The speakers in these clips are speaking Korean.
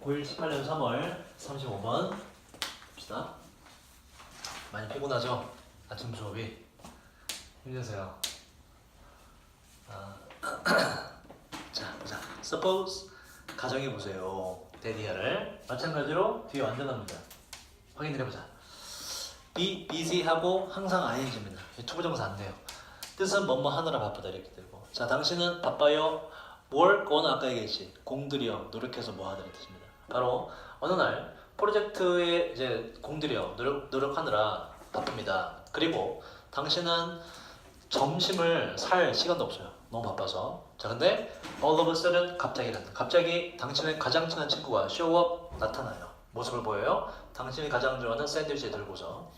고1 18년 3월 35번 봅시다. 많이 피곤하죠? 아침 수업이 힘드세요. 자, 보자. Suppose 가정해보세요. 데디어를 마찬가지로 뒤에 완전한 문장 확인해보자. be busy 하고 항상 ing입니다. 투부정사 안 돼요. 뜻은 뭐뭐 하느라 바쁘다 이렇게 되고. 자, 당신은 바빠요. work on 아까 얘기했지. 공들여 노력해서 뭐 하다는 뜻입니다. 바로 어느 날 프로젝트에 이제 공들여 노력하느라 바쁩니다. 그리고 당신은 점심을 살 시간도 없어요. 너무 바빠서. 자, 근데 all of a sudden 갑자기 당신의 가장 친한 친구가 show up 나타나요. 모습을 보여요. 당신이 가장 좋아하는 샌드위치 들고서.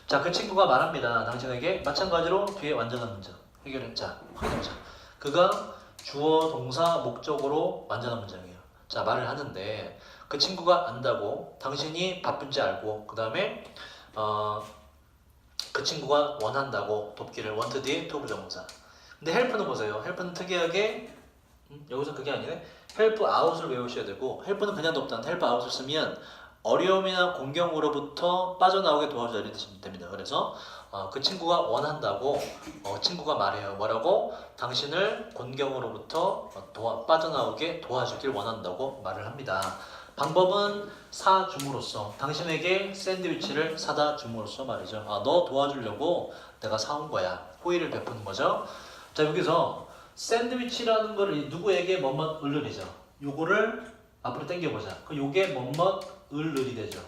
자, 그 친구가 말합니다. 당신에게 마찬가지로 뒤에 완전한 문장 해결해. 자, 확인해보자. 그가 주어, 동사, 목적으로 완전한 문장이에요. 자, 말을 하는데 그 친구가 안다고 당신이 바쁜지 알고 그 다음에 그 친구가 원한다고 돕기를 want 뒤에 to 부정사. 근데 help는 보세요. help는 특이하게 여기서 그게 아니네. help out을 외우셔야 되고 help는 그냥 돕다는 help out을 쓰면 어려움이나 공경으로부터 빠져나오게 도와주다 이렇게 드시면 됩니다. 그래서 그 친구가 원한다고 친구가 말해요. 뭐라고? 당신을 곤경으로부터 빠져나오게 도와주길 원한다고 말을 합니다. 방법은 사줌으로써 당신에게 샌드위치를 사다 줌으로써 말이죠. 너 도와주려고 내가 사온 거야. 호의를 베푸는 거죠. 자, 여기서 샌드위치라는 거를 누구에게 뭐뭐 을을이죠. 요거를 앞으로 당겨보자. 그 요게 뭐뭐 을을이 되죠.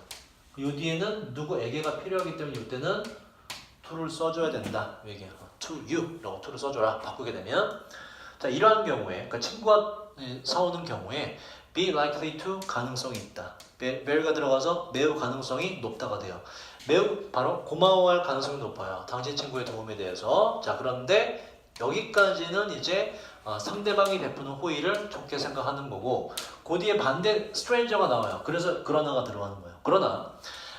요 뒤에는 누구에게가 필요하기 때문에 이때는 to를 써줘야 된다. 얘기해요. to you 라고 to를 써줘라. 바꾸게 되면 자, 이러한 경우에 그러니까 친구가 사오는 경우에 be likely to 가능성이 있다. very가 들어가서 매우 가능성이 높다가 돼요. 매우 바로 고마워할 가능성이 높아요. 당신 친구의 도움에 대해서. 자, 그런데 여기까지는 이제 상대방이 베푸는 호의를 좋게 생각하는 거고 그 뒤에 반대 stranger가 나와요. 그래서 그러나가 들어가는 거예요. 그러나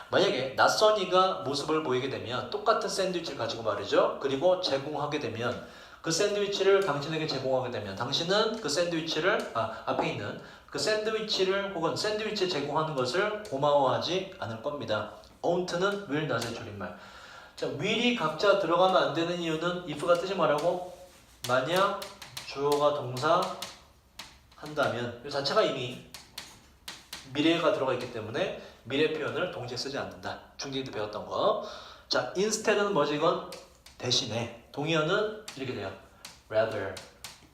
만약에 낯선이가 모습을 보이게 되면 똑같은 샌드위치를 가지고 말이죠. 그리고 제공하게 되면 그 샌드위치를 당신에게 제공하게 되면 당신은 그 샌드위치를 앞에 있는 그 샌드위치를 혹은 샌드위치 제공하는 것을 고마워하지 않을 겁니다. won't는 will not의 줄임말. 자, will이 각자 들어가면 안 되는 이유는 if가 뜻이 뭐라고? 만약 주어가 동사 한다면 이 자체가 이미 미래가 들어가 있기 때문에 미래 표현을 동시에 쓰지 않는다. 중딩도 배웠던 거. 자, instead는 뭐지 이건? 대신에. 동의어는 이렇게 돼요. rather.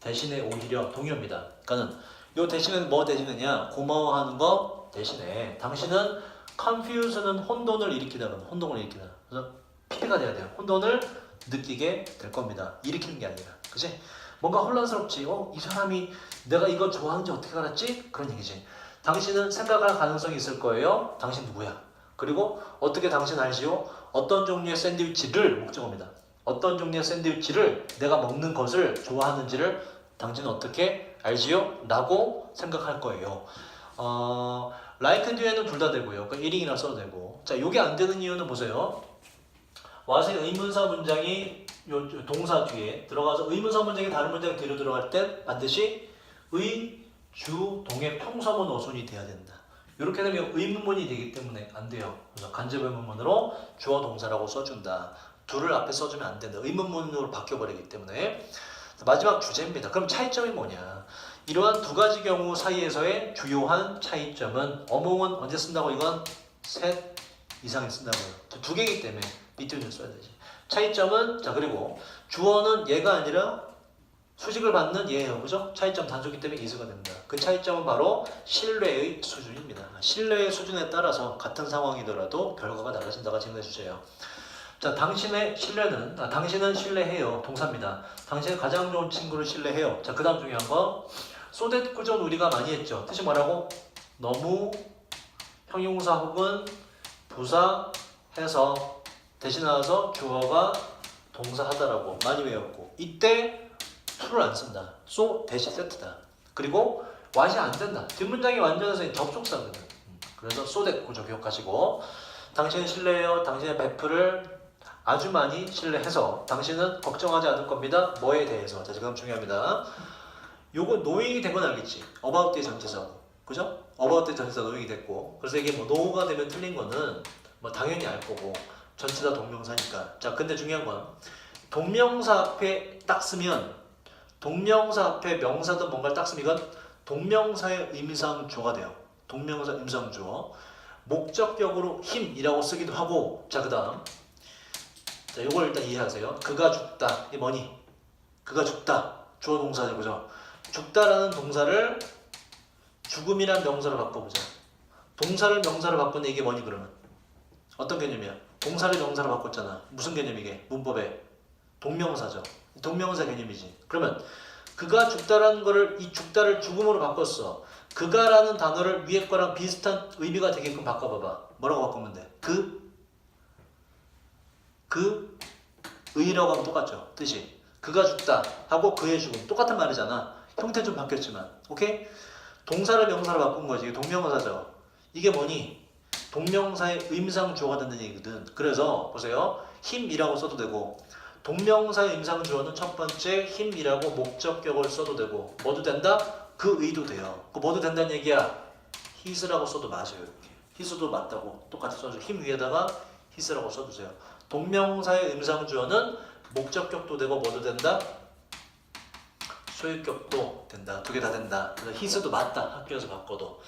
대신에 오히려 동의어입니다. 그러니까는 요 대신에는 뭐 대신이냐? 고마워하는 거 대신에. 당신은 confuse는 혼돈을 일으키다. 혼동을 일으키다. 그래서 PP가 돼야 돼요. 혼돈을 느끼게 될 겁니다. 일으키는 게 아니라. 그치? 뭔가 혼란스럽지. 이 사람이 내가 이거 좋아하는지 어떻게 알았지? 그런 얘기지. 당신은 생각할 가능성이 있을 거예요. 당신 누구야? 그리고 어떻게 당신 알지요? 어떤 종류의 샌드위치를 목적어입니다. 어떤 종류의 샌드위치를 내가 먹는 것을 좋아하는지를 당신은 어떻게 알지요? 라고 생각할 거예요. like 뒤에는 둘 다 되고요. 그러니까 1인이나 써도 되고. 자, 요게 안 되는 이유는 보세요. 와서 의문사 문장이 요 동사 뒤에 들어가서 의문사 문장이 다른 문장 뒤로 들어갈 땐 반드시 의, 주, 동의 평서문 어순이 돼야 된다. 이렇게 되면 의문문이 되기 때문에 안 돼요. 그래서 간접 의문문으로 주어 동사라고 써준다. 둘을 앞에 써주면 안 된다. 의문문으로 바뀌어버리기 때문에. 마지막 주제입니다. 그럼 차이점이 뭐냐? 이러한 두 가지 경우 사이에서의 주요한 차이점은 어몽은 언제 쓴다고? 이건 셋 이상에 쓴다고요. 두 개이기 때문에 밑줄을 써야 되지. 차이점은 자, 그리고 주어는 얘가 아니라 수식을 받는 얘예요. 그죠? 차이점 단수기 때문에 이수가 됩니다. 그 차이점은 바로 신뢰의 수준입니다. 신뢰의 수준에 따라서 같은 상황이더라도 결과가 달라진다가 질문해 주세요. 자, 당신의 신뢰는 당신은 신뢰해요. 동사입니다. 당신의 가장 좋은 친구를 신뢰해요. 자, 그 다음 중요한 거 소댓 구조는 우리가 많이 했죠. 뜻이 뭐라고? 너무 형용사 혹은 부사 해서 대신 나와서 주어가 동사 하다라고 많이 외웠고 이때 to를 안 쓴다. so 대신 세트다. 그리고 what이 안 된다. 뒷문장이 완전해서 접속사거든. 그래서 so that 구조 기억하시고 당신은 신뢰해요. 당신의 베프를 아주 많이 신뢰해서 당신은 걱정하지 않을 겁니다. 뭐에 대해서. 자, 지금 중요합니다. 요거 노잉이 된 건 알겠지? about 뒤에 전치사. 그죠? about 때 전치사 노용이 됐고. 그래서 이게 뭐 no가 되면 틀린 거는 뭐 당연히 알 거고 전체 다 동명사니까. 자, 근데 중요한 건 동명사 앞에 딱 쓰면 동명사 앞에 명사든 뭔가를 딱 쓰면 이건 동명사의 임상주어가 돼요. 동명사 임상주어. 목적격으로 힘이라고 쓰기도 하고. 자, 그 다음 자, 요걸 일단 이해하세요. 그가 죽다. 이게 뭐니? 그가 죽다. 주어 동사죠. 그죠? 죽다라는 동사를 죽음이란 명사로 바꿔보자. 동사를 명사로 바꾸는 이게 뭐니 그러면? 어떤 개념이야? 동사를 명사로 바꿨잖아. 무슨 개념이게? 문법에 동명사죠. 동명사 개념이지. 그러면 그가 죽다라는 거를 이 죽다를 죽음으로 바꿨어. 그가라는 단어를 위에 거랑 비슷한 의미가 되게끔 바꿔봐봐. 뭐라고 바꾸면 돼? 그 의라고 하면 똑같죠. 뜻이. 그가 죽다 하고 그의 죽음. 똑같은 말이잖아. 형태 좀 바뀌었지만. 오케이? 동사를 명사로 바꾼 거지. 이게 동명사죠. 이게 뭐니? 동명사의 임상주어가 된다는 얘기거든. 그래서 보세요. 힘이라고 써도 되고 동명사의 임상주어는 첫 번째 힘이라고 목적격을 써도 되고 뭐도 된다? 그 의도 돼요. 그 뭐도 된다는 얘기야. his라고 써도 맞아요. 이렇게. his도 맞다고 똑같이 써줘. 힘 위에다가 his라고 써주세요. 동명사의 임상주어는 목적격도 되고 뭐도 된다? 소유격도 된다. 두 개 다 된다. 그래서 his도 맞다. 학교에서 바꿔도.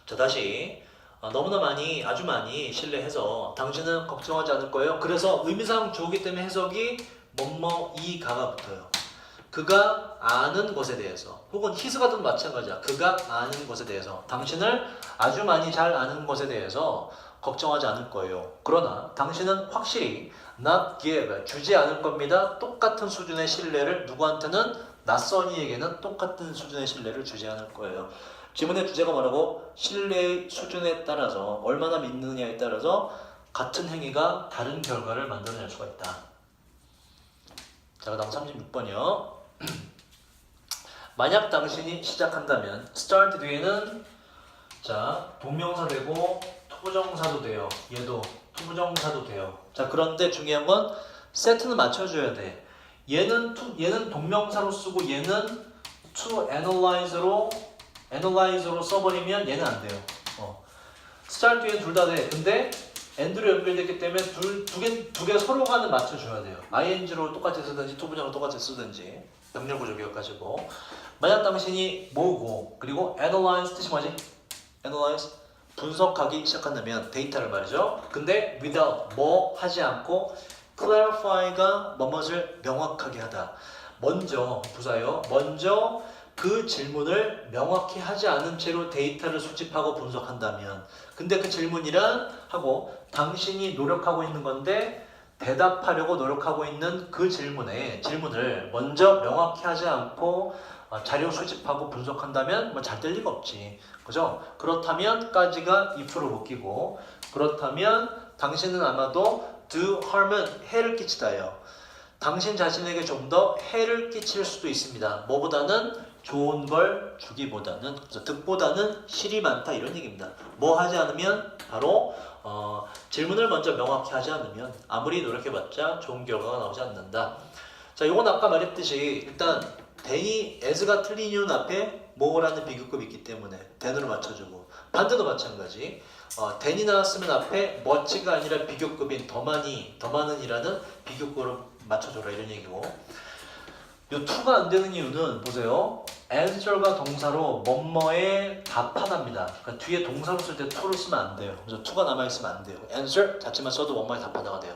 자, 다시 너무나 많이 아주 많이 신뢰해서 당신은 걱정하지 않을 거예요. 그래서 의미상 주어기 때문에 해석이 뭐뭐 이가가 붙어요. 그가 아는 것에 대해서 혹은 his가도 마찬가지야. 그가 아는 것에 대해서 당신을 아주 많이 잘 아는 것에 대해서 걱정하지 않을 거예요. 그러나 당신은 확실히 not give 주지 않을 겁니다. 똑같은 수준의 신뢰를 누구한테는 낯선이에게는 똑같은 수준의 신뢰를 주지 않을 거예요. 지문의 주제가 뭐라고? 신뢰의 수준에 따라서 얼마나 믿느냐에 따라서 같은 행위가 다른 결과를 만들어낼 수가 있다. 자, 그 다음 36번이요. 만약 당신이 시작한다면 start 뒤에는 자 동명사 되고 투부정사도 돼요. 얘도 투부정사도 돼요. 자, 그런데 중요한 건 세트는 맞춰줘야 돼. 얘는 동명사로 쓰고 얘는 to analyze로 써버리면 얘는 안 돼요. start 뒤엔 둘 다 돼. 근데 and로 연결됐기 때문에 두 개 서로 간을 맞춰줘야 돼요. ing로 똑같이 쓰든지 투부정으로 똑같이 쓰든지 병렬구조 기억하시고. 만약 당신이 모으고 그리고 analyze 뜻이 뭐지? analyze 분석하기 시작한다면 데이터를 말이죠. 근데 without 뭐 하지 않고 clarify가 뭐뭇을 명확하게 하다. 먼저 부사요. 먼저 그 질문을 명확히 하지 않은 채로 데이터를 수집하고 분석한다면 근데 그 질문이란 하고 당신이 노력하고 있는 건데 대답하려고 노력하고 있는 그 질문을 먼저 명확히 하지 않고 자료 수집하고 분석한다면 뭐 잘 될 리가 없지. 그죠? 그렇다면까지가 if로 묶이고 그렇다면 당신은 아마도 do harm은 해를 끼치다예요. 당신 자신에게 좀 더 해를 끼칠 수도 있습니다. 뭐보다는 좋은 걸 주기보다는 그래서 득보다는 실이 많다 이런 얘기입니다. 뭐 하지 않으면 바로 질문을 먼저 명확히 하지 않으면 아무리 노력해봤자 좋은 결과가 나오지 않는다. 자, 이건 아까 말했듯이 일단 then이 as가 틀린 이유는 앞에 뭐라는 비교급이 있기 때문에 then으로 맞춰주고 반대도 마찬가지. then이 나왔으면 앞에 much가 아니라 비교급인 더 많은이라는 비교급으로 맞춰줘라 이런 얘기고. 요 to가 안 되는 이유는 보세요. answer가 동사로 뭐뭐에 답하답니다. 그러니까 뒤에 동사로 쓸 때 to를 쓰면 안 돼요. 그래서 to가 남아있으면 안 돼요. answer 자체만 써도 뭐뭐에 답하다가 돼요.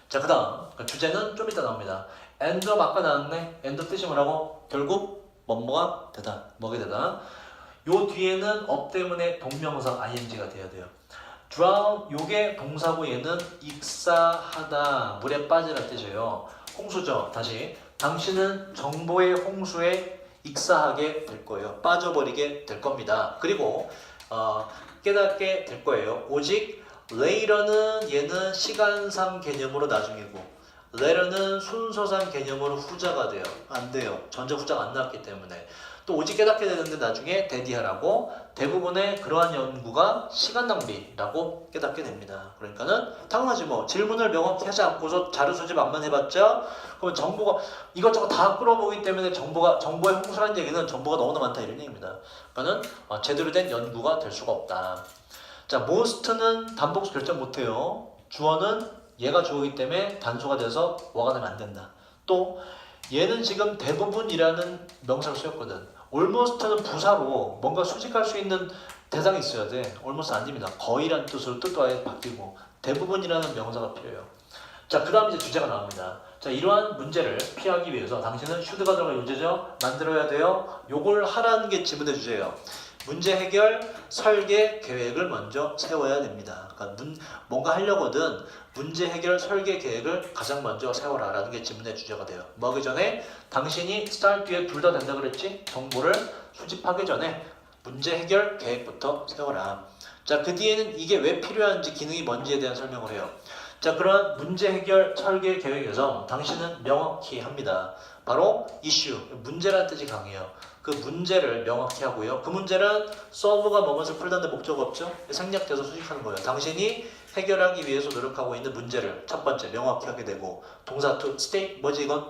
자, 그 다음 그러니까 주제는 좀 이따 나옵니다. end 아까 나왔네. end 뜻이 뭐라고? 결국 뭐뭐가 되다. 뭐게 되다. 요 뒤에는 of 때문에 동명사 ing가 돼야 돼요. drown 요게 동사고 얘는 익사하다 물에 빠지는 뜻이에요. 홍수죠. 다시 당신은 정보의 홍수에 익사하게 될 거예요. 빠져버리게 될 겁니다. 그리고 깨닫게 될 거예요. 오직 later는 얘는 시간상 개념으로 나중이고 later는 순서상 개념으로 후자가 돼요. 안 돼요. 전자 후자가 안 나왔기 때문에. 또 오직 깨닫게 되는데 나중에 대디하라고 대부분의 그러한 연구가 시간 낭비라고 깨닫게 됩니다. 그러니까는 당연하지 뭐 질문을 명확히 하지 않고서 자료 수집 안만 해봤자 그러면 정보가 이것저것 다 끌어보기 때문에 정보의 홍수라는 얘기는 정보가 너무나 많다 이런 얘기입니다. 그러니까는 제대로 된 연구가 될 수가 없다. 자, most는 단복수 결정 못해요. 주어는 얘가 주어이기 때문에 단수가 돼서 뭐가 되면 안 된다. 또 얘는 지금 대부분이라는 명사를 쓰였거든. almost는 부사로 뭔가 수직할 수 있는 대상이 있어야 돼. almost 안 됩니다. 거의란 뜻으로 뜻도 아예 바뀌고 대부분이라는 명사가 필요해요. 자, 그 다음 이제 주제가 나옵니다. 자, 이러한 문제를 피하기 위해서 당신은 should가 들어갈 문제죠. 만들어야 돼요. 요걸 하라는 게 지문의 주제예요. 문제 해결, 설계, 계획을 먼저 세워야 됩니다. 그러니까 뭔가 하려거든 문제 해결, 설계, 계획을 가장 먼저 세워라 라는 게 지문의 주제가 돼요. 뭐 하기 전에 당신이 start 뒤에 둘 다 된다 그랬지? 정보를 수집하기 전에 문제 해결, 계획부터 세워라. 자, 그 뒤에는 이게 왜 필요한지 기능이 뭔지에 대한 설명을 해요. 자, 그런 문제 해결, 설계, 계획에서 당신은 명확히 합니다. 바로 이슈, 문제라는 뜻이 강해요. 그 문제를 명확히 하고요. 그 문제는 solve가 뭐뭐를 풀다는 목적 없죠? 생략돼서 수식하는 거예요. 당신이 해결하기 위해서 노력하고 있는 문제를 첫 번째 명확히 하게 되고 동사 to state 뭐지 이건?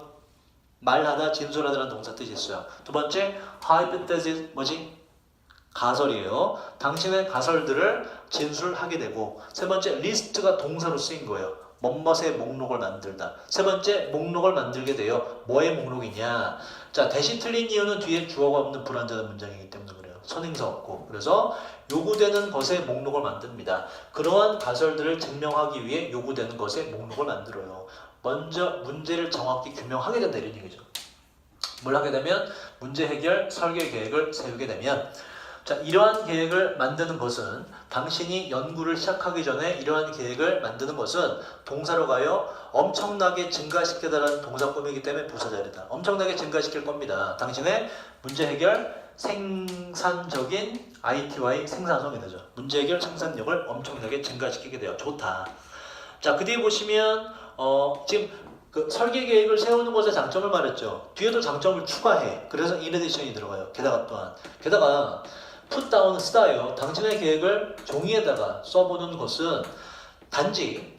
말하다, 진술하다라는 동사 뜻이 있어요. 두 번째 hypothesis 뭐지? 가설이에요. 당신의 가설들을 진술하게 되고 세 번째 리스트가 동사로 쓰인 거예요. 뭐뭇의 목록을 만들다. 세 번째 목록을 만들게 돼요. 뭐의 목록이냐? 자, 대신 틀린 이유는 뒤에 주어가 없는 불완전한 문장이기 때문에 그래요. 선행사 없고. 그래서 요구되는 것의 목록을 만듭니다. 그러한 가설들을 증명하기 위해 요구되는 것의 목록을 만들어요. 먼저 문제를 정확히 규명하게 된다 이런 얘기죠. 뭘 하게 되면 문제 해결, 설계 계획을 세우게 되면 자, 이러한 계획을 만드는 것은 당신이 연구를 시작하기 전에 이러한 계획을 만드는 것은 동사로 가요. 엄청나게 증가시키다라는 동사 꾸미기 때문에 부사절이다. 엄청나게 증가시킬 겁니다. 당신의 문제 해결, 생산적인 IT와의 생산성이 되죠. 문제 해결 생산력을 엄청나게 증가시키게 돼요. 좋다. 자, 그 뒤에 보시면 지금 그 설계 계획을 세우는 것의 장점을 말했죠. 뒤에도 장점을 추가해. 그래서 in addition이 들어가요. 게다가 put down 쓰다요. 당신의 계획을 종이에다가 써보는 것은 단지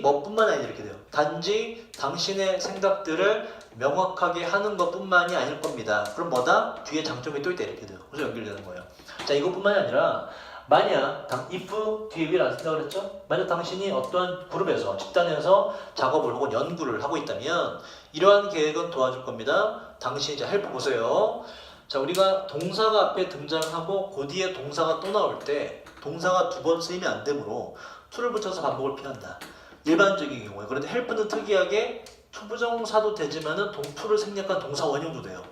뭐뿐만 아니라 이렇게 돼요. 단지 당신의 생각들을 명확하게 하는 것뿐만이 아닐 겁니다. 그럼 뭐다? 뒤에 장점이 또 있다 이렇게 돼요. 그래서 연결되는 거예요. 자, 이것뿐만이 아니라 만약 if 뒤에 will 안 쓴다고 그랬죠? 만약 당신이 어떠한 그룹에서 집단에서 작업을 혹은 연구를 하고 있다면 이러한 계획은 도와줄 겁니다. 당신 이제 help 보세요. 자, 우리가 동사가 앞에 등장하고 그 뒤에 동사가 또 나올 때 동사가 두 번 쓰이면 안 되므로 to를 붙여서 반복을 피한다. 일반적인 경우에. 그런데 help는 특이하게 투부정사도 되지만은 to를 생략한 동사 원형도 돼요.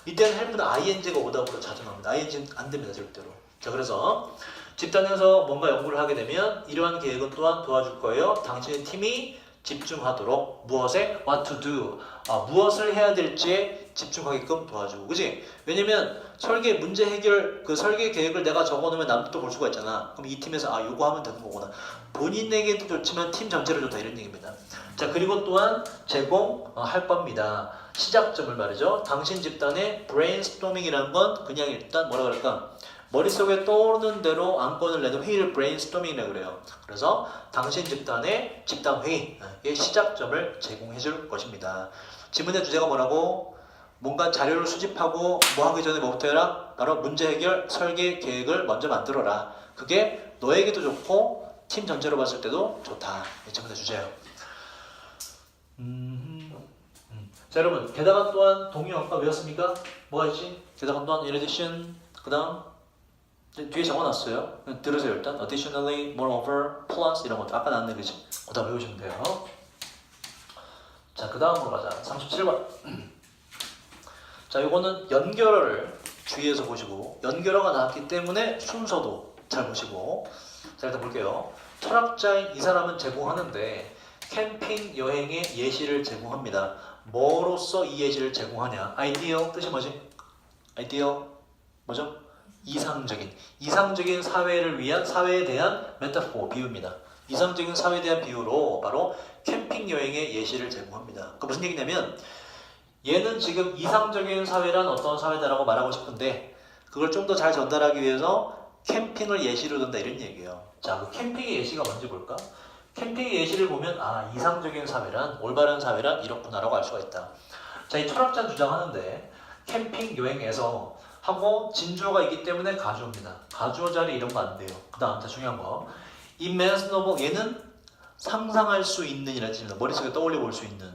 이때는 help는 ing가 오답으로 자주 나옵니다. ing는 안 됩니다, 절대로. 자, 그래서 집단에서 뭔가 연구를 하게 되면 이러한 계획은 또한 도와줄 거예요. 당신의 팀이 집중하도록 무엇에? what to do. 무엇을 해야 될지에 집중하게끔 도와주고. 그지? 왜냐면 설계 문제 해결 그 설계 계획을 내가 적어놓으면 남도 볼 수가 있잖아. 그럼 이 팀에서 요거 하면 되는 거구나. 본인에게도 좋지만 팀 전체를 좋다 이런 얘기입니다. 자, 그리고 또한 제공할 겁니다. 시작점을 말이죠. 당신 집단의 brainstorming이라는 건 그냥 일단 뭐라 그럴까? 머릿속에 떠오르는 대로 안건을 내는 회의를 brainstorming이라고 그래요. 그래서 당신 집단의 집단 회의의 시작점을 제공해 줄 것입니다. 지문의 주제가 뭐라고? 뭔가 자료를 수집하고 뭐 하기 전에 뭐부터 해라? 바로 문제 해결, 설계, 계획을 먼저 만들어라. 그게 너에게도 좋고 팀 전체로 봤을 때도 좋다. 이 지문의 주제예요. 자, 여러분, 게다가 또한 동요 아까 외웠습니까? 뭐가 있지? 게다가 또한 in addition, 그 다음 뒤에 적어놨어요. 들으세요. 일단 additionally, moreover, plus 이런 것도 아까 나왔네, 그치? 그다 외우시면 돼요. 자, 그 다음으로 가자. 37번. 자, 요거는 연결어를 주의해서 보시고 연결어가 나왔기 때문에 순서도 잘 보시고. 자, 일단 볼게요. 철학자인 이 사람은 제공하는데 캠핑 여행의 예시를 제공합니다. 뭐로써 이 예시를 제공하냐? 아이디어 뜻이 뭐지? 아이디어 뭐죠? 이상적인 사회를 위한 사회에 대한 메타포 비유입니다. 이상적인 사회에 대한 비유로 바로 캠핑 여행의 예시를 제공합니다. 그 무슨 얘기냐면 얘는 지금 이상적인 사회란 어떤 사회다라고 말하고 싶은데 그걸 좀 더 잘 전달하기 위해서 캠핑을 예시로 든다 이런 얘기예요. 자, 그 캠핑의 예시가 뭔지 볼까? 캠핑의 예시를 보면 아, 이상적인 사회란 올바른 사회란 이렇구나라고 알 수가 있다. 자, 이 철학자는 주장하는데 캠핑 여행에서 하고 진주어가 있기 때문에 가주어입니다. 가주어 자리 이런 거 안 돼요. 그 다음 자 중요한 거 imaginable 얘는 상상할 수 있는 이라는 뜻입니다. 머릿속에 떠올려 볼 수 있는.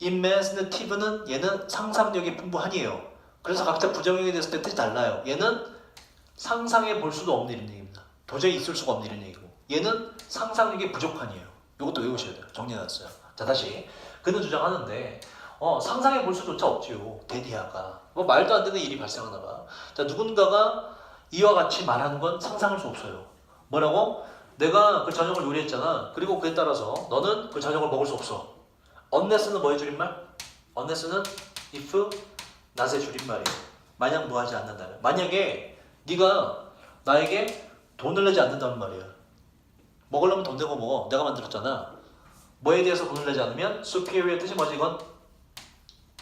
imaginative는 얘는 상상력이 풍부하니에요. 그래서 각자 부정형이 됐을 때 뜻이 달라요. 얘는 상상해 볼 수도 없는 이런 얘기입니다. 도저히 있을 수가 없는 이런 얘기고 얘는 상상력이 부족하니에요. 이것도 외우셔야 돼요. 정리해놨어요. 자 다시 그는 주장하는데 상상해 볼 수조차 없지요. 대디아가 뭐 말도 안 되는 일이 발생하나 봐. 자 누군가가 이와 같이 말하는 건 상상할 수 없어요. 뭐라고? 내가 그 저녁을 요리했잖아. 그리고 그에 따라서 너는 그 저녁을 먹을 수 없어. unless는 뭐의 줄임말? unless는 if, not의 줄임말이에요. 만약 뭐 하지 않는다면. 만약에 네가 나에게 돈을 내지 않는다는 말이야. 먹으려면 돈 내고 먹어. 내가 만들었잖아. 뭐에 대해서 돈을 내지 않으면 superior 뜻이 뭐지 이건?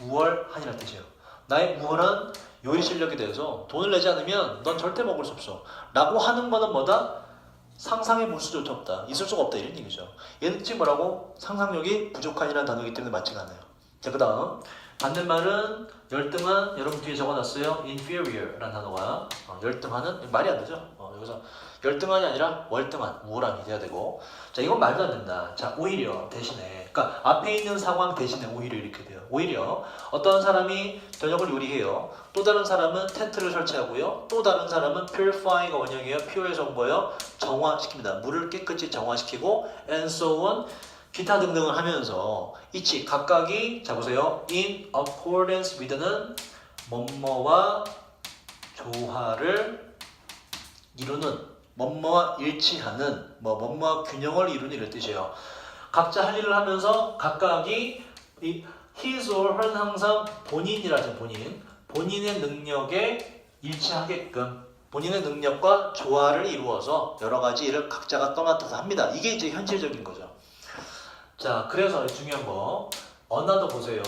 우월한이라는 뜻이에요. 나의 우월한 요리 실력에 대해서 돈을 내지 않으면 넌 절대 먹을 수 없어. 라고 하는 거는 뭐다? 상상해 볼 수조차 없다. 있을 수가 없다. 이런 얘기죠. 얘는 뜻이 뭐라고? 상상력이 부족한이라는 단어이기 때문에 맞지가 않아요. 자, 그 다음 반대말은 열등한 여러분 뒤에 적어놨어요. inferior라는 단어가 열등한은 말이 안 되죠. 여기서 열등한이 아니라 월등한 우월한이 돼야 되고 자 이건 말도 안 된다. 자 오히려 대신에 그러니까 앞에 있는 상황 대신에 오히려 이렇게 돼요. 오히려 어떤 사람이 저녁을 요리해요. 또 다른 사람은 텐트를 설치하고요. 또 다른 사람은 purifying가 원형이에요. pure에서 온 거예요. 정화시킵니다. 물을 깨끗이 정화시키고 and so on 기타 등등을 하면서 이치 각각이 자 보세요. in accordance with는 뭐뭐와 조화를 이루는 뭐뭐와 일치하는 뭐뭐와 균형을 이루는 이런 뜻이에요. 각자 할 일을 하면서 각각이 이 his or her는 항상 본인이라죠. 본인의 능력에 일치하게끔 본인의 능력과 조화를 이루어서 여러 가지 일을 각자가 떠맡아서 합니다. 이게 이제 현실적인 거죠. 자, 그래서 중요한 거 어나더 보세요.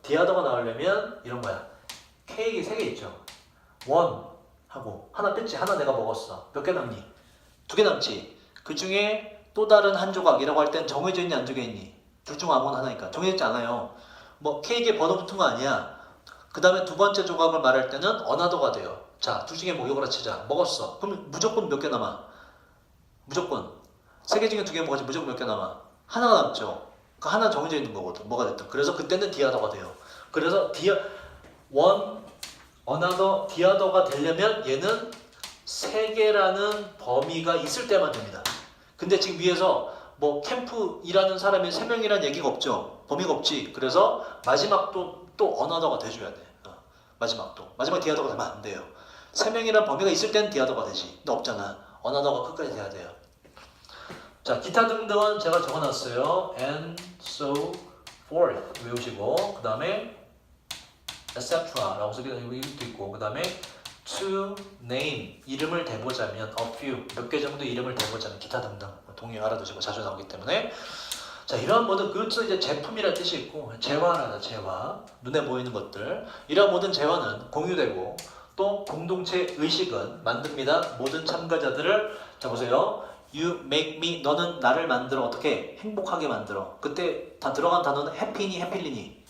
디아더가 나오려면 이런 거야. 케이크 3개 있죠. 원 하고 하나 뺐지. 하나 내가 먹었어. 몇 개 남니? 2개 남지. 그 중에 또 다른 한 조각이라고 할 땐 정해져 있니 안 정해져 있니? 둘 중 아무거나 하나니까 정해져 있지 않아요. 뭐 케이크에 번호 붙은 거 아니야. 그 다음에 두 번째 조각을 말할 때는 어나더가 돼요. 자, 둘 중에 뭐 이거라 치자. 먹었어. 그럼 무조건 몇 개 남아? 무조건 3개 중에 2개 먹었지. 무조건 몇 개 남아? 하나가 남죠. 그 하나 정해져 있는 거거든. 뭐가 됐든. 그래서 그때는 디아더가 돼요. 그래서 어나더 디아더가 되려면 얘는 3개라는 범위가 있을 때만 됩니다. 근데 지금 위에서 뭐 캠프 일하는 사람이 3명이라는 얘기가 없죠. 범위가 없지. 그래서 마지막도 또 어나더가 돼줘야 돼. 마지막 디아더가 되면 안 돼요. 3명이라는 범위가 있을 땐 디아더가 되지. 근데 없잖아. 어나더가 끝까지 돼야 돼요. 자, 기타 등등은 제가 적어놨어요. and so forth 외우시고 그 다음에 etc. 라고 쓰기도 있고 그 다음에 to name 이름을 대보자면 a few 몇 개 정도 이름을 대보자면 기타 등등 동의 알아두시고 자주 나오기 때문에 자 이러한 모든 그것도 이제 제품이라는 뜻이 있고 재화라다 재화 눈에 보이는 것들 이러한 모든 재화는 공유되고 또 공동체 의식은 만듭니다. 모든 참가자들을 자 보세요. You make me 너는 나를 만들어 어떻게 행복하게 만들어 그때 다 들어간 단어는 해피니 해필리니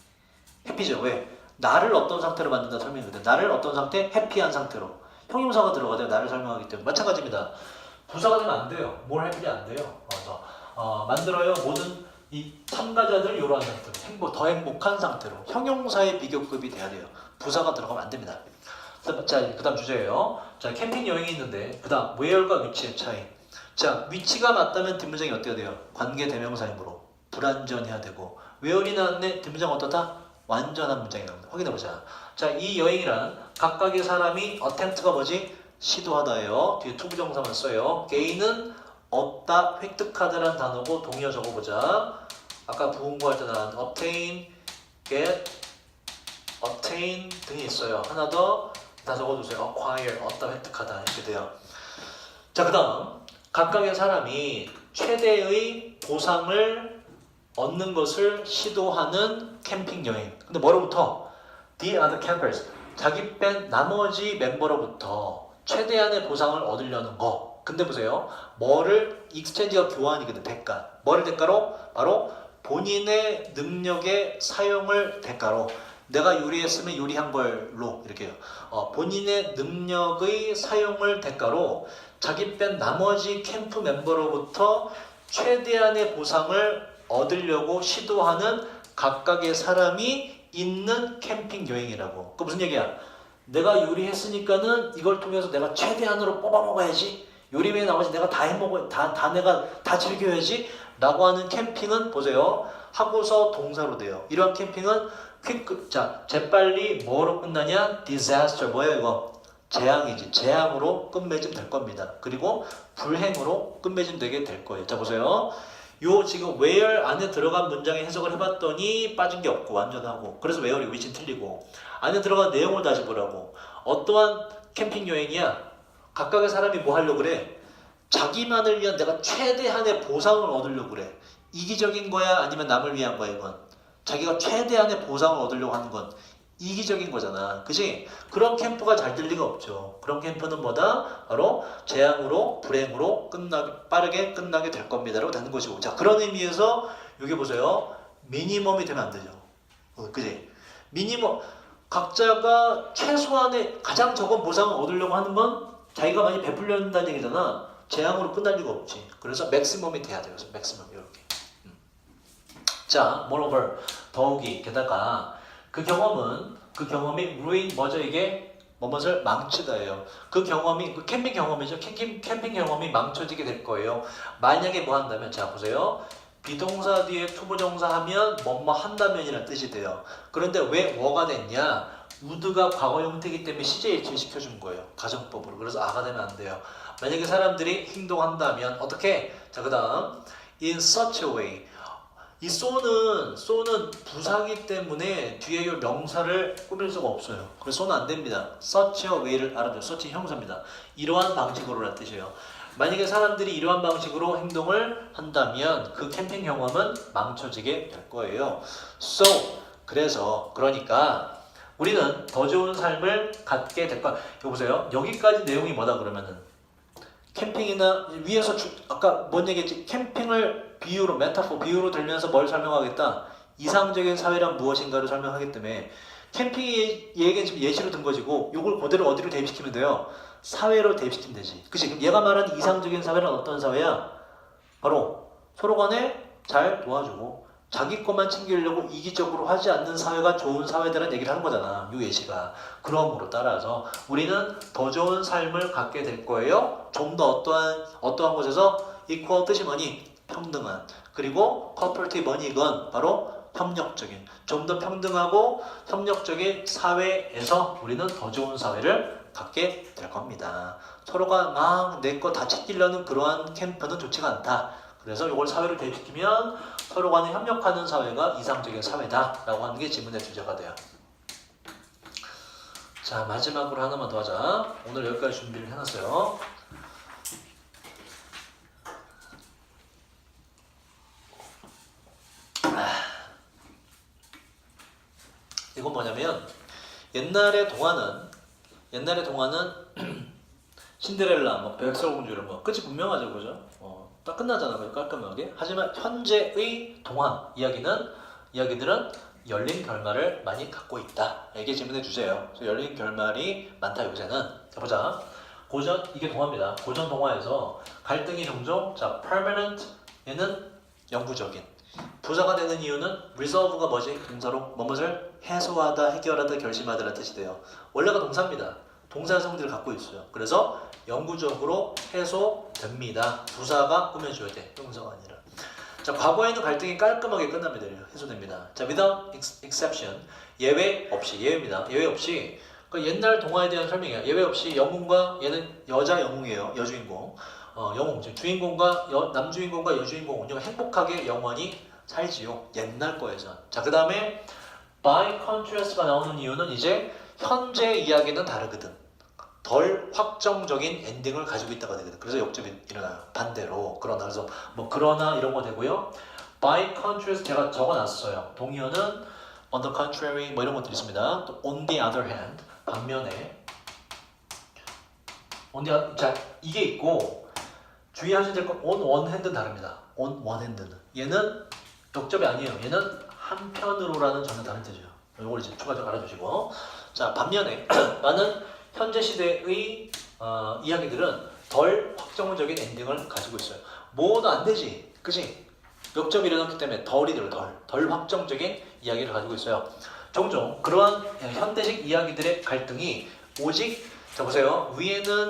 해피죠. 왜? 나를 어떤 상태로 만든다 설명이거든. 나를 어떤 상태? 해피한 상태로. 형용사가 들어가야 나를 설명하기 때문에 마찬가지입니다. 부사가 되면 안 돼요. 뭘 해피지 안 돼요. 그래서 만들어요. 모든 이 참가자들 이러한 상태로 더 행복한 상태로 형용사의 비교급이 돼야 돼요. 부사가 들어가면 안 됩니다. 자, 그다음 주제예요. 자, 캠핑 여행이 있는데 그다음 where과 위치의 차이. 자, 위치가 맞다면 뒷문장이 어때야 돼요? 관계 대명사이므로 불완전해야 되고 where이 나왔네 뒷문장 어떻다? 완전한 문장이 나옵니다. 확인해보자. 자, 이 여행이란 각각의 사람이 attempt가 뭐지? 시도하다예요. 뒤에 투부정사만 써요. gain은 얻다, 획득하다라는 단어고 동의어 적어보자. 아까 부흥고할 때 나온 obtain, get, attain 등이 있어요. 하나 더 다 적어두세요. acquire, 얻다, 획득하다 이렇게 돼요. 자, 그 다음 각각의 사람이 최대의 보상을 얻는 것을 시도하는 캠핑 여행. 근데 뭐로부터? The other campers. 자기 뺀 나머지 멤버로부터 최대한의 보상을 얻으려는 거. 근데 보세요. 뭐를 익스체인지가 교환이거든. 대가. 뭐를 대가로? 바로 본인의 능력의 사용을 대가로. 내가 요리했으면 요리한 걸로 이렇게요. 본인의 능력의 사용을 대가로 자기 뺀 나머지 캠프 멤버로부터 최대한의 보상을 얻으려고 시도하는 각각의 사람이 있는 캠핑 여행이라고. 그 무슨 얘기야? 내가 요리했으니까는 이걸 통해서 내가 최대한으로 뽑아 먹어야지. 요리 외에 나머지 내가 다 해먹어, 내가 다 즐겨야지. 라고 하는 캠핑은 보세요. 하고서 동사로 돼요. 이러한 캠핑은 자, 재빨리 뭐로 끝나냐? disaster. 뭐야 이거? 재앙이지. 재앙으로 끝맺음 될 겁니다. 그리고 불행으로 끝맺음 되게 될 거예요. 자, 보세요. 요 지금 where 안에 들어간 문장의 해석을 해봤더니 빠진 게 없고 완전하고. 그래서 where이 위치는 틀리고. 안에 들어간 내용을 다시 보라고. 어떠한 캠핑 여행이야? 각각의 사람이 뭐 하려고 그래? 자기만을 위한 내가 최대한의 보상을 얻으려고 그래. 이기적인 거야? 아니면 남을 위한 거야 이건? 자기가 최대한의 보상을 얻으려고 하는 건 이기적인 거잖아. 그지? 그런 캠프가 잘 될 리가 없죠. 그런 캠프는 뭐다? 바로 재앙으로, 불행으로 빠르게 끝나게 될 겁니다. 라고 되는 것이고. 자, 그런 의미에서 여기 보세요. 미니멈이 되면 안 되죠. 그지? 미니멈, 각자가 최소한의 가장 적은 보상을 얻으려고 하는 건 자기가 많이 베풀려 한다는 얘기잖아. 재앙으로 끝날 리가 없지. 그래서 맥시멈이 돼야 돼요. 그래서 맥시멈 이렇게. 자, moreover, 더욱이 게다가 그 경험이 ruin 뭐죠 이게? 뭐뭇을 망치다예요. 그 경험이 그 캠핑 경험이죠. 캠핑 경험이 망쳐지게 될 거예요. 만약에 뭐 한다면 자 보세요. 비동사 뒤에 투부정사 하면 뭐뭐 한다면이라는 뜻이 돼요. 그런데 왜 뭐가 됐냐? would가 과거 형태이기 때문에 시제 일치를 시켜준 거예요. 가정법으로. 그래서 아가 되면 안 돼요. 만약에 사람들이 행동한다면 어떻게? 자, 그 다음 in such a way. 이 so는 부사기 때문에 뒤에 이 명사를 꾸밀 수가 없어요. 그래서 so는 안 됩니다. such a way를 알아둬요. such 형사입니다. 이러한 방식으로라는 뜻이에요. 만약에 사람들이 이러한 방식으로 행동을 한다면 그 캠핑 경험은 망쳐지게 될 거예요. 그러니까 우리는 더 좋은 삶을 갖게 될 거야. 이거 보세요. 여기까지 내용이 뭐다 그러면은 캠핑이나 위에서 아까 뭔 얘기했지? 캠핑을 비유로 들면서 뭘 설명하겠다? 이상적인 사회란 무엇인가를 설명하기 때문에 캠핑의 얘기는 지금 예시로 든 것이고 이걸 그대로 어디로 대입시키면 돼요? 사회로 대입시키면 되지. 그치? 그럼 얘가 말하는 이상적인 사회는 어떤 사회야? 바로 서로 간에 잘 도와주고 자기 것만 챙기려고 이기적으로 하지 않는 사회가 좋은 사회다라는 얘기를 하는 거잖아. 이 예시가. 그러므로 따라서 우리는 더 좋은 삶을 갖게 될 거예요. 좀 더 어떠한 곳에서 equal 뜻이 뭐니? 평등한. 그리고 cooperative 뭐니? 이건 바로 협력적인. 좀 더 평등하고 협력적인 사회에서 우리는 더 좋은 사회를 갖게 될 겁니다. 서로가 막 내 거 다 챙기려는 그러한 캠프는 좋지가 않다. 그래서 이걸 사회로 대입시키면 서로 간에 협력하는 사회가 이상적인 사회다라고 하는 게 지문의 주제가 돼요. 자, 마지막으로 하나만 더 하자. 오늘 여기까지 준비를 해놨어요. 이건 뭐냐면 옛날의 동화는 신데렐라, 뭐 백설공주 이런 거 끝이 분명하죠, 그죠? 딱 끝나잖아, 깔끔하게. 하지만 현재의 동화 이야기들은 열린 결말을 많이 갖고 있다. 이게 질문의 주제예요. 그래서 열린 결말이 많다 요새는. 자, 보자. 이게 동화입니다. 고전 동화에서 갈등이 종종 permanent 얘는 영구적인. 부사가 되는 이유는 resolve가 뭐지? 동사로 뭐뭇을 해소하다, 해결하다, 결심하다라는 뜻이 돼요. 원래가 동사입니다. 동사 성질을 갖고 있어요. 그래서 영구적으로 해소됩니다. 부사가 꾸며줘야 돼. 동사가 아니라. 자, 과거에는 갈등이 깔끔하게 끝납니다. 해소됩니다. 자, without exception. 예외 없이. 예외입니다. 예외 없이. 그러니까 옛날 동화에 대한 설명이야. 예외 없이 영웅과 얘는 여자 영웅이에요. 여주인공. 영웅. 주인공과 남주인공과 여주인공은 행복하게 영원히 살지요. 옛날 거에선. 자, 그 다음에 by contrast가 나오는 이유는 이제 현재 이야기는 다르거든. 덜 확정적인 엔딩을 가지고 있다가 되거든. 그래서 역접이 일어나요. 반대로. 그러나 이런 거 되고요. by contrast 제가 적어놨어요. 동의어는 on the contrary 뭐 이런 것들이 있습니다. 또 on the other hand 반면에 자 이게 있고 주의하셔야 될 건 on one hand는 다릅니다. on one hand는 얘는 역접이 아니에요. 얘는 한편으로라는 전혀 다른 뜻이에요. 이걸 이제 추가적으로 알아주시고 자 반면에 많은 현재 시대의 이야기들은 덜 확정적인 엔딩을 가지고 있어요. 뭐도 안 되지, 그치? 역접이 일어났기 때문에 덜이 들어 덜 확정적인 이야기를 가지고 있어요. 종종 그러한 현대식 이야기들의 갈등이 오직 자 보세요. 위에는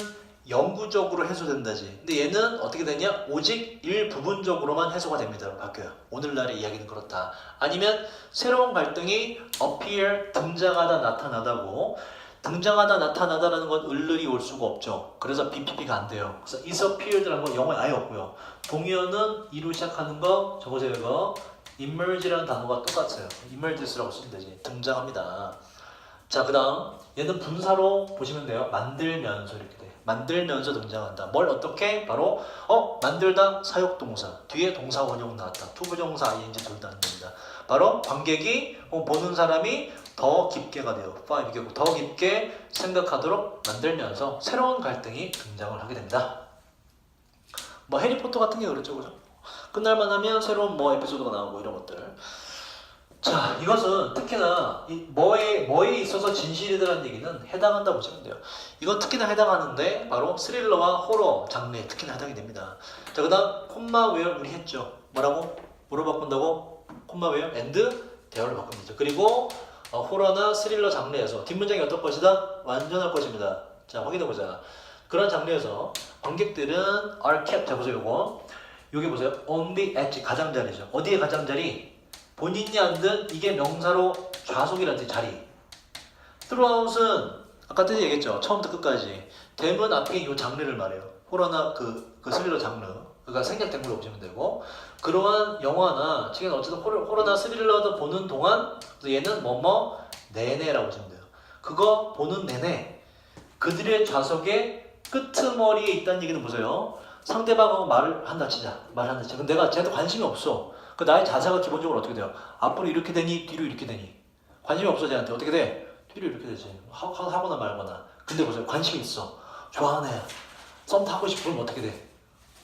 영구적으로 해소된다지. 근데 얘는 어떻게 되냐? 오직 일부분적으로만 해소가 됩니다. 바뀌어요. 오늘날의 이야기는 그렇다. 아니면 새로운 갈등이 appear 등장하다 나타나다고 등장하다 나타나다라는 건 을을이 올 수가 없죠. 그래서 BPP가 안 돼요. 그래서 is appeared라는 건 영어에 아예 없고요. 동의어는 이로 시작하는 거 저보세요 이거 emerge라는 단어가 똑같아요. emerges라고 쓰면 되지. 등장합니다. 자, 그 다음 얘는 분사로 보시면 돼요. 만들면서 이렇게 돼. 만들면서 등장한다. 뭘 어떻게? 바로 만들다 사역동사 뒤에 동사 원형 나왔다. 투부정사 ing 둘 다 안 됩니다. 바로 관객이 보는 사람이 더 깊게가 돼요. 5개고 더 깊게 생각하도록 만들면서 새로운 갈등이 등장을 하게 됩니다. 뭐 해리포터 같은 게 그렇죠, 그죠? 끝날만 하면 새로운 뭐 에피소드가 나오고 이런 것들. 자, 이것은 특히나 뭐에 있어서 진실이라는 얘기는 해당한다고 보시면 돼요. 이건 특히나 해당하는데 바로 스릴러와 호러 장르에 특히나 해당이 됩니다. 자, 그 다음 콤마 웨어 우리 했죠. 뭐라고? 뭐로 바꾼다고? 콤마 웨어 and 대어로 바꿉니다. 그리고 호러나 스릴러 장르에서 뒷문장이 어떨 것이다? 완전할 것입니다. 자, 확인해보자. 그런 장르에서 관객들은 are kept. 자, 보세요. 요게 보세요. on the edge 가장자리죠. 어디에 가장자리? 본인이 앉은 이게 명사로 좌속이라는 뜻 자리. throughout은 아까 뜻 얘기했죠. 처음부터 끝까지 대문 앞에 이 장르를 말해요. 호러나 그 스릴러 장르. 그러니까 생략된 걸로 보시면 되고 그러한 영화나 지금 어쨌든 호러나 스릴러도 보는 동안 얘는 뭐뭐 내내라고 보시면 돼요. 그거 보는 내내 그들의 좌석의 끄트머리에 있다는 얘기는 보세요. 상대방하고 말을 한다 치자. 근데 내가 쟤한테 관심이 없어. 그 나의 자세가 기본적으로 어떻게 돼요? 앞으로 이렇게 되니 뒤로 이렇게 되니 관심이 없어 쟤한테 어떻게 돼? 뒤로 이렇게 되지. 하거나 말거나. 근데 보세요. 관심이 있어. 좋아하네. 썸 타고 싶으면 어떻게 돼?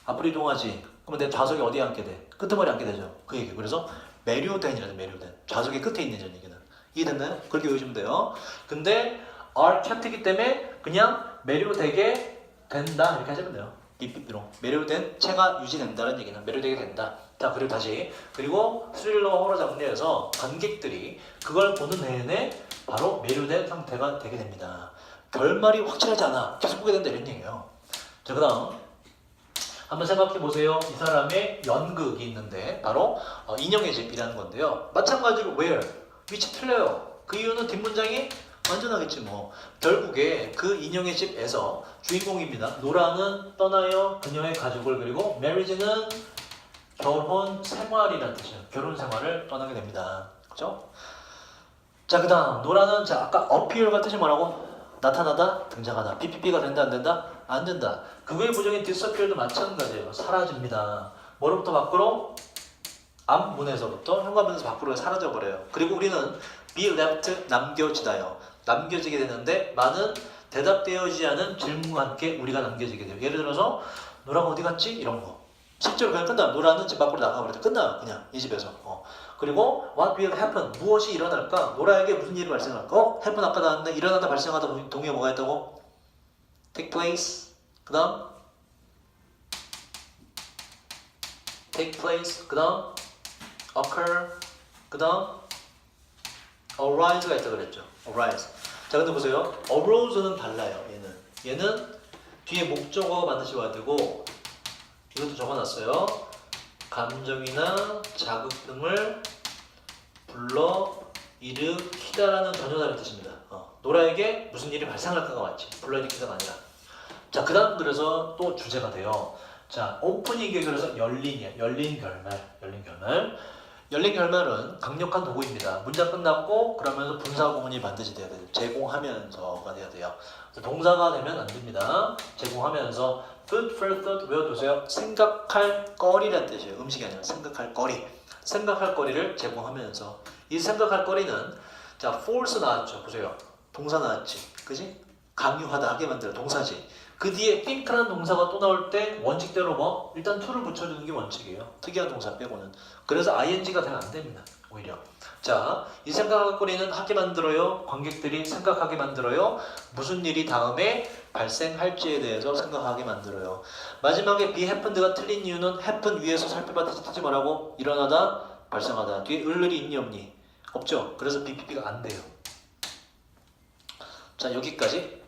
앞으로 이동하지. 그러면 내 좌석이 어디에 앉게 돼? 끄트머리 앉게 되죠. 그 얘기. 그래서 매료된이라는 매료된. 좌석의 끝에 있는 이런 얘기는. 이해됐나요? 그렇게 외우시면 돼요. 근데 are 챕트이기 때문에 그냥 매료되게 된다 이렇게 하시면 돼요. BPP로 매료된 체가 유지된다는 얘기는 매료되게 된다. 자, 그리고 다시 그리고 스릴러 호러 장르에서 관객들이 그걸 보는 내내 바로 매료된 상태가 되게 됩니다. 결말이 확실하지 않아. 계속 보게 된다 이런 얘기예요. 자, 그 다음 한번 생각해 보세요. 이 사람의 연극이 있는데 바로 인형의 집이라는 건데요. 마찬가지로 where, 위치 틀려요. 그 이유는 뒷문장이 완전하겠지 뭐. 결국에 그 인형의 집에서 주인공입니다. 노라는 떠나요 그녀의 가족을 그리고 marriage는 결혼 생활이라는 뜻이에요. 결혼 생활을 떠나게 됩니다. 그죠? 자, 그 다음 노라는 자 아까 appear가 뜻이 뭐라고? 나타나다, 등장하다. BPP가 된다 안 된다? 안 된다. 그거의 부정인 disappear도 마찬가지예요. 사라집니다. 뭐로부터 밖으로? 앞문에서부터 현관문에서 밖으로 사라져버려요. 그리고 우리는 be left 남겨지다요. 남겨지게 되는데 많은 대답되어지지 않은 질문과 함께 우리가 남겨지게 돼요. 예를 들어서 노라가 어디 갔지? 이런 거. 실제로 그냥 끝나. 노라는 집 밖으로 나가버려도 끝나요. 그냥 이 집에서. 그리고 what will happen? 무엇이 일어날까? 노라에게 무슨 일이 발생할까? happen 아까 나왔는데 일어나다 발생하다 동의어 뭐가 있다고? take place. 그 다음 take place. 그 다음 occur. 그 다음 arise가 있다고 그랬죠. arise. 자, 근데 보세요. arose는 달라요. 얘는 뒤에 목적어가 반드시 와야 되고 이것도 적어놨어요. 감정이나 자극 등을 불러 일으키다라는 전혀 다른 뜻입니다. 노라에게 무슨 일이 발생할까가 맞지. 불러일으키다가 아니라. 자, 그 다음 그래서 또 주제가 돼요. 자, 오프닝이 그래서 열린이야. 열린 결말. 열린 결말은 강력한 도구입니다. 문장 끝났고 그러면서 분사구문이 반드시 돼야 돼요. 제공하면서가 돼야 돼요. 동사가 되면 안 됩니다. 제공하면서 food for thought 외워두세요. 생각할 거리라는 뜻이에요. 음식이 아니라 생각할 거리. 생각할 거리를 제공하면서 이 생각할 거리는 자 force 나왔죠. 보세요. 동사 나왔지. 그지? 강요하다 하게 만들어 동사지. 그 뒤에 think라는 동사가 또 나올 때 원칙대로 뭐 일단 to를 붙여주는 게 원칙이에요. 특이한 동사 빼고는. 그래서 ing가 되면 안 됩니다. 오히려. 자, 이 생각할 거리는 하게 만들어요. 관객들이 생각하게 만들어요. 무슨 일이 다음에 발생할지에 대해서 생각하게 만들어요. 마지막에 be happened가 틀린 이유는 happen 위에서 살펴봤듯이 쓰지 말라고 일어나다, 발생하다. 뒤에 을을이 있니 없니? 없죠. 그래서 BPP가 안 돼요. 자, 여기까지.